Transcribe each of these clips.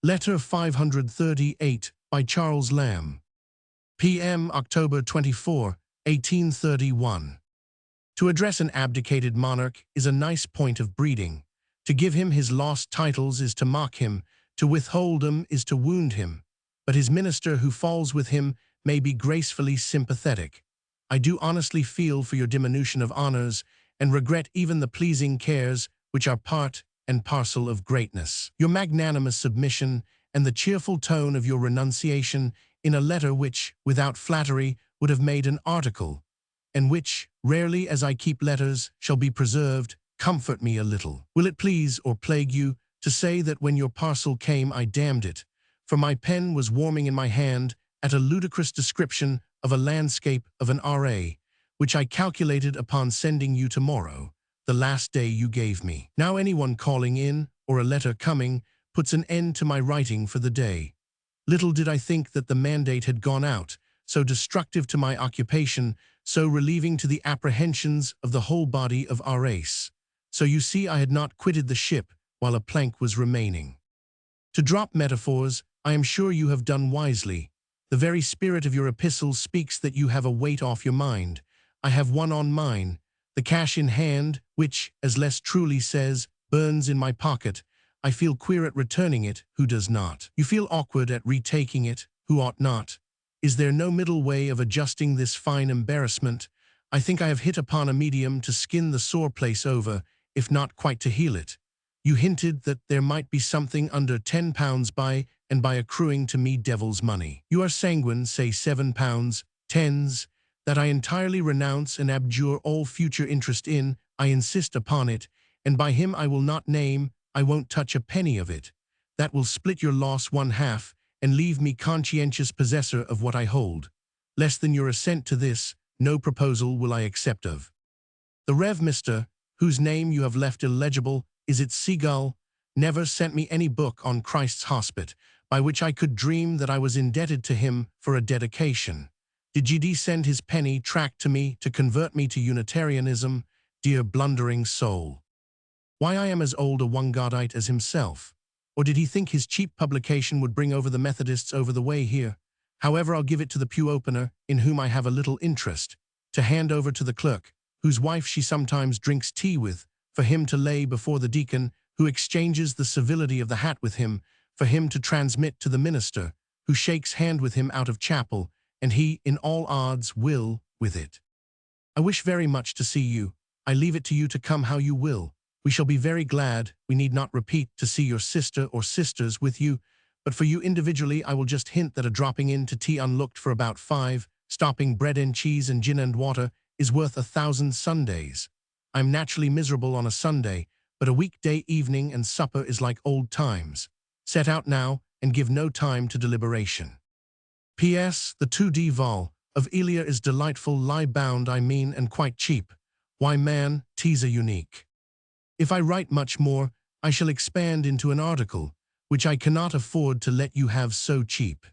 Letter 538 by Charles Lamb. P.M. October 24, 1831. To address an abdicated monarch is a nice point of breeding. To give him his lost titles is to mock him, to withhold them is to wound him. But his minister who falls with him may be gracefully sympathetic. I do honestly feel for your diminution of honors, and regret even the pleasing cares which are part and parcel of greatness. Your magnanimous submission and the cheerful tone of your renunciation in a letter which, without flattery, would have made an article, and which, rarely as I keep letters, shall be preserved, comfort me a little. Will it please or plague you to say that when your parcel came I damned it, for my pen was warming in my hand at a ludicrous description of a landscape of an R.A., which I calculated upon sending you tomorrow, the last day you gave me. Now anyone calling in, or a letter coming, puts an end to my writing for the day. Little did I think that the mandate had gone out, so destructive to my occupation, so relieving to the apprehensions of the whole body of our race. So you see I had not quitted the ship while a plank was remaining. To drop metaphors, I am sure you have done wisely. The very spirit of your epistle speaks that you have a weight off your mind. I have one on mine, the cash in hand, which, as less truly says, burns in my pocket. I feel queer at returning it, who does not? You feel awkward at retaking it, who ought not? Is there no middle way of adjusting this fine embarrassment? I think I have hit upon a medium to skin the sore place over, if not quite to heal it. You hinted that there might be something under £10 by and by accruing to me devil's money. You are sanguine, say £7, tens, that I entirely renounce and abjure all future interest in, I insist upon it, and by him I will not name, I won't touch a penny of it. That will split your loss 1/2, and leave me conscientious possessor of what I hold. Less than your assent to this, no proposal will I accept of. The Rev. Mr., whose name you have left illegible, is it Seagull, never sent me any book on Christ's Hospit, by which I could dream that I was indebted to him for a dedication. Did G.D. send his penny tract to me to convert me to Unitarianism, dear blundering soul? Why I am as old a one-Godite as himself? Or did he think his cheap publication would bring over the Methodists over the way here? However, I'll give it to the pew opener, in whom I have a little interest, to hand over to the clerk, whose wife she sometimes drinks tea with, for him to lay before the deacon, who exchanges the civility of the hat with him, for him to transmit to the minister, who shakes hand with him out of chapel, and he, in all odds, will, with it. I wish very much to see you. I leave it to you to come how you will. We shall be very glad, we need not repeat, to see your sister or sisters with you, but for you individually I will just hint that a dropping in to tea unlooked for about 5, stopping bread and cheese and gin and water, is worth 1,000 Sundays. I am naturally miserable on a Sunday, but a weekday evening and supper is like old times. Set out now, and give no time to deliberation. P.S. The 2D vol. of Elia is delightful, lie bound I mean, and quite cheap. Why man, teaser unique. If I write much more, I shall expand into an article, which I cannot afford to let you have so cheap.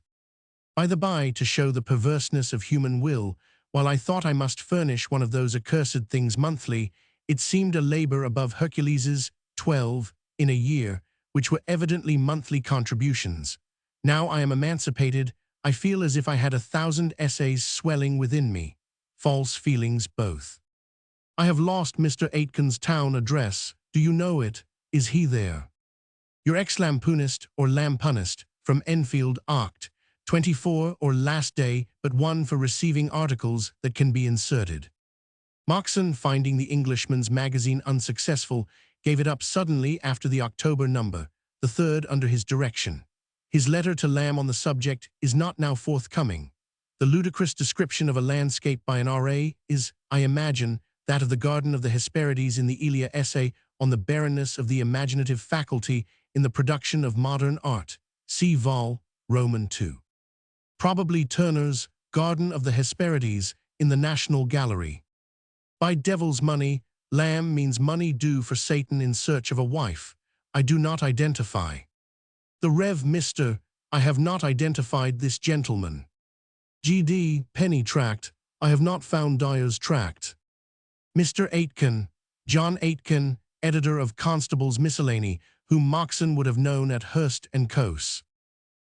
By the by, to show the perverseness of human will, while I thought I must furnish one of those accursed things monthly, it seemed a labor above Hercules's 12 in a year, which were evidently monthly contributions. Now I am emancipated, I feel as if I had 1,000 essays swelling within me. False feelings both. I have lost Mr. Aitken's town address. Do you know it? Is he there? Your ex-lampoonist or lampunist from Enfield Oct. 24 or last day, but one for receiving articles that can be inserted. Moxon, finding the Englishman's magazine unsuccessful, gave it up suddenly after the October number, the 3rd under his direction. His letter to Lamb on the subject is not now forthcoming. The ludicrous description of a landscape by an R.A. is, I imagine, that of the Garden of the Hesperides in the Elia essay on the barrenness of the imaginative faculty in the production of modern art. See Vol. Roman II. Probably Turner's Garden of the Hesperides in the National Gallery. By devil's money, Lamb means money due for Satan in search of a wife. I do not identify. The Rev. Mr. I have not identified this gentleman. G.D. Penny tract. I have not found Dyer's tract. Mr. Aitken, John Aitken, editor of Constable's Miscellany, whom Moxon would have known at Hurst and Coase.